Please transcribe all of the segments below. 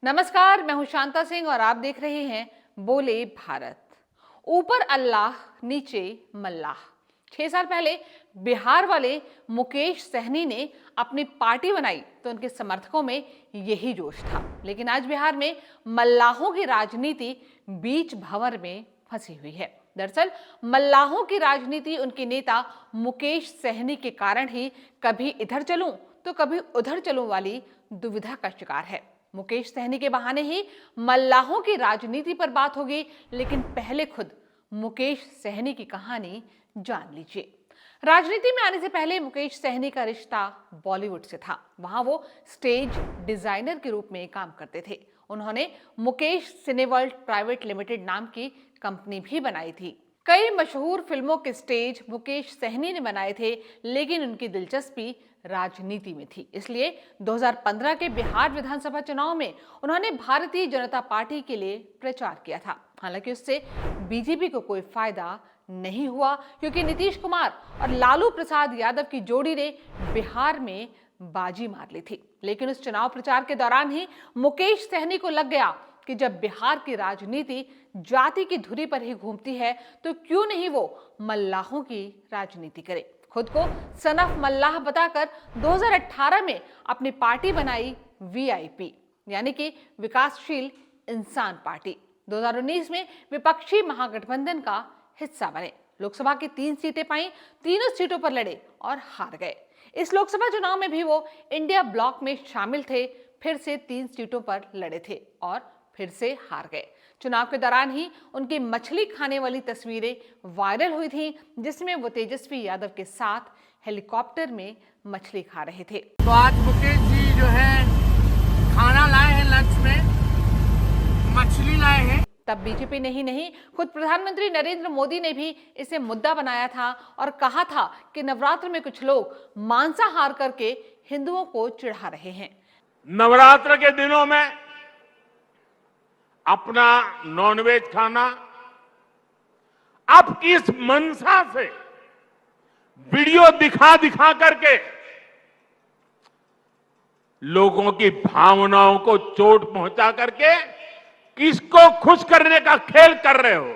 नमस्कार, मैं हूं शांता सिंह और आप देख रहे हैं बोले भारत। ऊपर अल्लाह, नीचे मल्लाह। 6 साल पहले बिहार वाले मुकेश सहनी ने अपनी पार्टी बनाई तो उनके समर्थकों में यही जोश था। लेकिन आज बिहार में मल्लाहों की राजनीति बीच भंवर में फंसी हुई है। दरअसल मल्लाहों की राजनीति उनके नेता मुकेश सहनी के कारण ही कभी इधर चलूं तो कभी उधर चलूं वाली दुविधा का शिकार है। मुकेश सहनी के बहाने ही मल्लाहों की राजनीति पर बात होगी, लेकिन पहले खुद मुकेश सहनी की कहानी जान लीजिए। राजनीति में आने से पहले मुकेश सहनी का रिश्ता बॉलीवुड से था। वहां वो स्टेज डिजाइनर के रूप में काम करते थे। उन्होंने मुकेश सिनेवर्ल्ड प्राइवेट लिमिटेड नाम की कंपनी भी बनाई थी। कई मशहूर फिल्मों के स्टेज मुकेश सहनी ने बनाए थे, लेकिन उनकी दिलचस्पी राजनीति में थी। इसलिए 2015 के बिहार विधानसभा चुनाव में उन्होंने भारतीय जनता पार्टी के लिए प्रचार किया था। हालांकि उससे बीजेपी को कोई फायदा नहीं हुआ, क्योंकि नीतीश कुमार और लालू प्रसाद यादव की जोड़ी ने बिहार में बाजी मार ली थी। लेकिन उस चुनाव प्रचार के दौरान ही मुकेश सहनी को लग गया कि जब बिहार की राजनीति जाति की धुरी पर ही घूमती है तो क्यों नहीं वो मल्लाहों की राजनीति करे। खुद को सन ऑफ मल्लाह बताकर 2018 में अपनी पार्टी बनाई वीआईपी, यानी कि विकासशील इंसान पार्टी। 2019 में विपक्षी महागठबंधन का हिस्सा बने। लोकसभा की 3 सीटें पाई, तीनों सीटों पर लड़े और हार गए। इस लोकसभा चुनाव में भी वो इंडिया ब्लॉक में शामिल थे, फिर से 3 सीटों पर लड़े थे और फिर से हार गए। चुनाव के दौरान ही उनकी मछली खाने वाली तस्वीरें वायरल हुई थी, जिसमें वो तेजस्वी यादव के साथ हेलीकॉप्टर में मछली खा रहे थे। तो आज मुकेश जी जो है खाना लाए हैं, लंच में मछली लाए हैं। तब बीजेपी नहीं खुद प्रधानमंत्री नरेंद्र मोदी ने भी इसे मुद्दा बनाया था और कहा था कि नवरात्र में कुछ लोग मांसाहार करके हिंदुओं को चिढ़ा रहे हैं। नवरात्र के दिनों में अपना नॉनवेज खाना आप किस मंशा से वीडियो दिखा दिखा करके लोगों की भावनाओं को चोट पहुंचा करके किसको खुश करने का खेल कर रहे हो।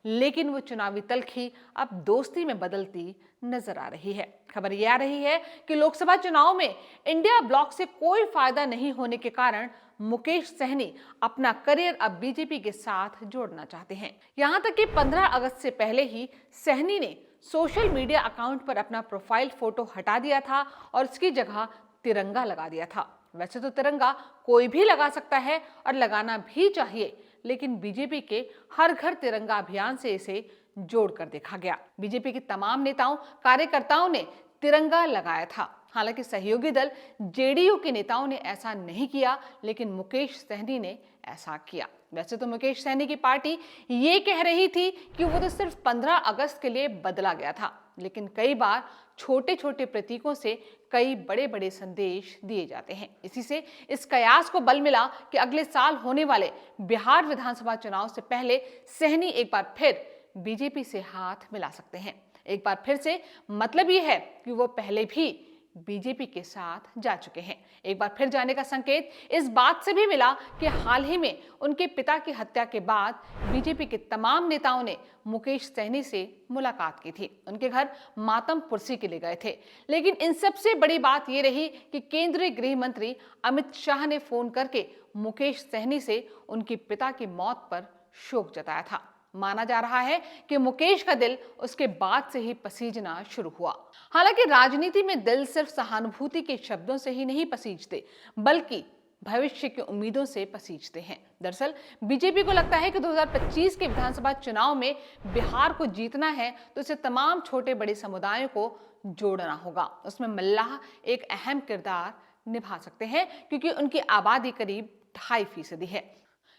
लेकिन वो चुनावी तलखी अब दोस्ती में बदलती नजर आ रही है। खबर यह आ रही है कि लोकसभा चुनाव में इंडिया ब्लॉक से कोई फायदा नहीं होने के कारण मुकेश सहनी अपना करियर अब बीजेपी के साथ जोड़ना चाहते हैं। यहां तक कि 15 अगस्त से पहले ही सहनी ने सोशल मीडिया अकाउंट पर अपना प्रोफाइल फोटो हटा दिया था और उसकी जगह तिरंगा लगा दिया था। वैसे तो तिरंगा कोई भी लगा सकता है और लगाना भी चाहिए, लेकिन बीजेपी के हर घर तिरंगा अभियान से इसे जोड़कर देखा गया। बीजेपी के तमाम नेताओं कार्यकर्ताओं ने तिरंगा लगाया था। हालांकि सहयोगी दल जेडीयू के नेताओं ने ऐसा नहीं किया, लेकिन मुकेश सहनी ने ऐसा किया। वैसे तो मुकेश सहनी की पार्टी ये कह रही थी कि वो तो सिर्फ 15 अगस्त के लिए बदला गया था, लेकिन कई बार छोटे छोटे प्रतीकों से कई बड़े बड़े संदेश दिए जाते हैं। इसी से इस कयास को बल मिला कि अगले साल होने वाले बिहार विधानसभा चुनाव से पहले सहनी एक बार फिर बीजेपी से हाथ मिला सकते हैं। एक बार फिर से मतलब ये है कि वो पहले भी बीजेपी के साथ जा चुके हैं। एक बार फिर जाने का संकेत इस बात से भी मिला कि हाल ही में उनके पिता की हत्या के बाद बीजेपी के तमाम नेताओं ने मुकेश सहनी से मुलाकात की थी। उनके घर मातम पुरसी के लिए गए थे। लेकिन इन सबसे बड़ी बात यह रही कि केंद्रीय गृह मंत्री अमित शाह ने फोन करके मुकेश सहनी से उनके पिता की मौत पर शोक जताया था। माना जा रहा है कि मुकेश का दिल उसके बाद से ही पसीजना शुरू हुआ। हालांकि राजनीति में दिल सिर्फ सहानुभूति के शब्दों से ही नहीं पसीजते, बल्कि भविष्य की उम्मीदों से पसीजते हैं। दरअसल बीजेपी को लगता है कि 2025 के विधानसभा चुनाव में बिहार को जीतना है तो इसे तमाम छोटे बड़े समुदायों को जोड़ना होगा। उसमें मल्लाह एक अहम किरदार निभा सकते हैं, क्योंकि उनकी आबादी करीब 2.5% है।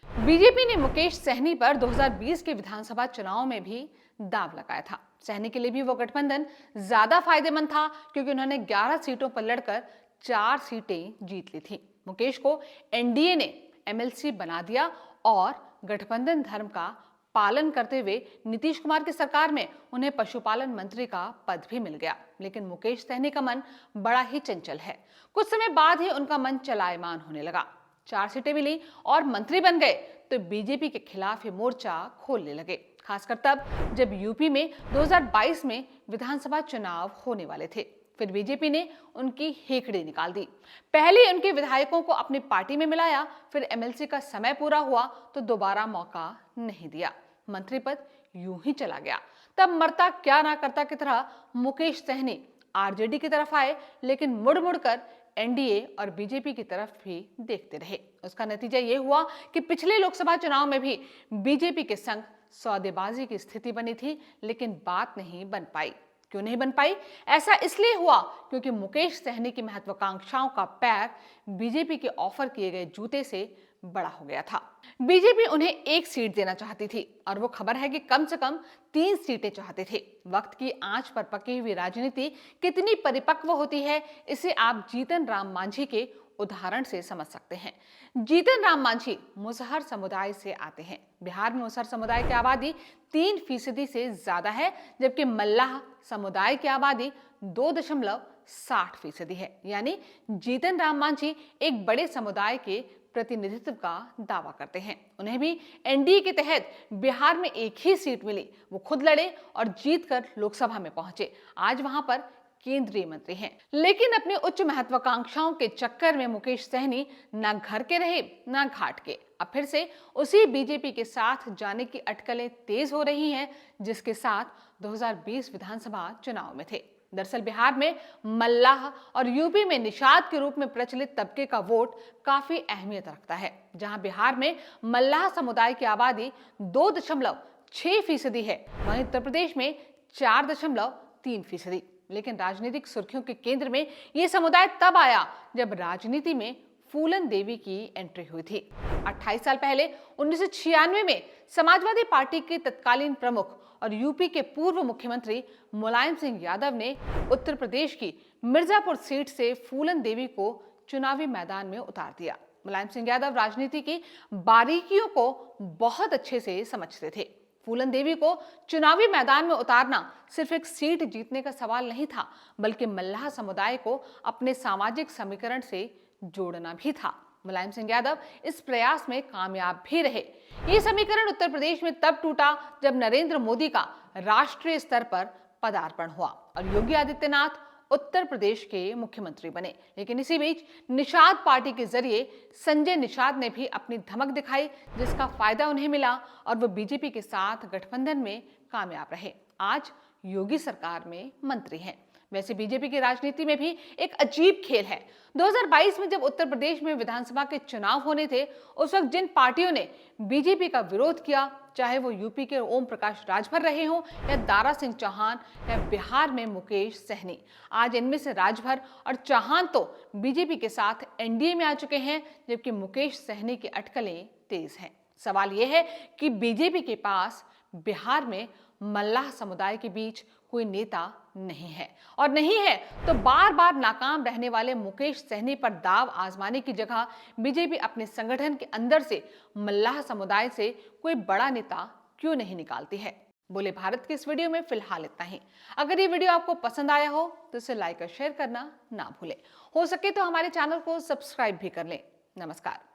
बीजेपी ने मुकेश सहनी पर 2020 के विधानसभा चुनाव में भी दांव लगाया था। सहनी के लिए भी वो गठबंधन ज्यादा फायदेमंद था, क्योंकि उन्होंने 11 सीटों पर लड़कर 4 सीटें जीत ली थी। मुकेश को एनडीए ने एमएलसी बना दिया और गठबंधन धर्म का पालन करते हुए नीतीश कुमार की सरकार में उन्हें पशुपालन मंत्री का पद भी मिल गया। लेकिन मुकेश सहनी का मन बड़ा ही चंचल है। कुछ समय बाद ही उनका मन चलायमान होने लगा। 4 सीटें मिली और मंत्री बन गए तो बीजेपी के खिलाफ ये मोर्चा खोलने लगे, खासकर तब जब यूपी में 2022 में विधानसभा चुनाव होने वाले थे। फिर बीजेपी ने उनकी हेकड़ी निकाल दी। पहले उनके विधायकों को अपनी पार्टी में मिलाया, फिर एमएलसी का समय पूरा हुआ तो दोबारा मौका नहीं दिया, मंत्री पद यूं ही चला गया। तब मरता क्या ना करता की तरह मुकेश सहनी आरजेडी की तरफ आए, लेकिन मुड़ मुड़ कर एनडीए और बीजेपी की तरफ भी देखते रहे। उसका नतीजा ये हुआ कि पिछले लोकसभा चुनाव में भी बीजेपी के संग सौदेबाजी की स्थिति बनी थी, लेकिन बात नहीं बन पाई। क्यों नहीं बन पाई? ऐसा इसलिए हुआ क्योंकि मुकेश सहनी की महत्वाकांक्षाओं का पैर बीजेपी के ऑफर किए गए जूते से बड़ा हो गया था। बीजेपी उन्हें 1 सीट देना चाहती थी और वो खबर है कि कम से कम 3 सीटें चाहते थे। वक्त की आंच पर पकी हुई राजनीति कितनी परिपक्व होती है, इसे आप जीतन राम मांझी के उदाहरण से समझ सकते हैं। जीतन राम मांझी मुसहर समुदाय से आते हैं। बिहार में मुसहर समुदाय की आबादी 3% से ज्यादा है, जबकि मल्लाह समुदाय की आबादी 2.60% है। यानी जीतन राम मांझी एक बड़े समुदाय के प्रतिनिधित्व का दावा करते हैं। उन्हें भी एनडीए के तहत बिहार में 1 ही सीट मिली। वो खुद लड़े और जीतकर लोकसभा में पहुंचे। आज वहां पर केंद्रीय मंत्री हैं। लेकिन अपने उच्च महत्वाकांक्षाओं के चक्कर में मुकेश सहनी ना घर के रहे ना घाट के। अब फिर से उसी बीजेपी के साथ जाने की अटकलें तेज हो रही हैं, जिसके साथ 2020 विधानसभा चुनाव में थे। दरअसल बिहार में मल्लाह और यूपी में निषाद के रूप में प्रचलित तबके का वोट काफी अहमियत रखता है। जहां बिहार में मल्लाह समुदाय की आबादी 2.6% है, वहीं उत्तर प्रदेश में 4.3%। लेकिन राजनीतिक सुर्खियों के केंद्र में यह समुदाय तब आया जब राजनीति में फूलन देवी की एंट्री हुई थी। 28 साल पहले 1996 में समाजवादी पार्टी के तत्कालीन प्रमुख और यूपी के पूर्व मुख्यमंत्री मुलायम सिंह यादव ने उत्तर प्रदेश की मिर्जापुर सीट से फूलन देवी को चुनावी मैदान में उतार दिया। मुलायम सिंह यादव राजनीति की बारीकियों को बहुत अच्छे से समझते थे। फूलन देवी को चुनावी मैदान में उतारना सिर्फ एक सीट जीतने का सवाल नहीं था, बल्कि मल्लाह समुदाय को अपने सामाजिक समीकरण से जोड़ना भी था। मुलायम सिंह यादव इस प्रयास में कामयाब भी रहे। ये समीकरण उत्तर प्रदेश में तब टूटा जब नरेंद्र मोदी का राष्ट्रीय स्तर पर पदार्पण हुआ और योगी आदित्यनाथ उत्तर प्रदेश के मुख्यमंत्री बने। लेकिन इसी बीच निषाद पार्टी के जरिए संजय निषाद ने भी अपनी धमक दिखाई, जिसका फायदा उन्हें मिला और वो बीजेपी के साथ गठबंधन में कामयाब रहे। आज योगी सरकार में मंत्री हैं। वैसे बीजेपी की राजनीति में भी एक अजीब खेल है। 2022 में जब उत्तर प्रदेश में विधानसभा के चुनाव होने थे, उस वक्त जिन पार्टियों ने बीजेपी का विरोध किया, चाहे वो यूपी के ओम प्रकाश राजभर रहे हों या दारा सिंह चौहान या बिहार में मुकेश सहनी, आज इनमें से राजभर और चौहान तो बीजेपी के साथ एनडीए में आ चुके हैं, जबकि मुकेश सहनी की अटकलें तेज हैं। सवाल यह है कि बीजेपी के पास बिहार में मल्लाह समुदाय के बीच कोई नेता नहीं है, और नहीं है तो बार बार नाकाम रहने वाले मुकेश सहनी पर दाव आजमाने की जगह बीजेपी अपने संगठन के अंदर से मल्लाह समुदाय से कोई बड़ा नेता क्यों नहीं निकालती है। बोले भारत के इस वीडियो में फिलहाल इतना ही। अगर ये वीडियो आपको पसंद आया हो तो इसे लाइक और शेयर करना ना भूलें। हो सके तो हमारे चैनल को सब्सक्राइब भी कर लें। नमस्कार।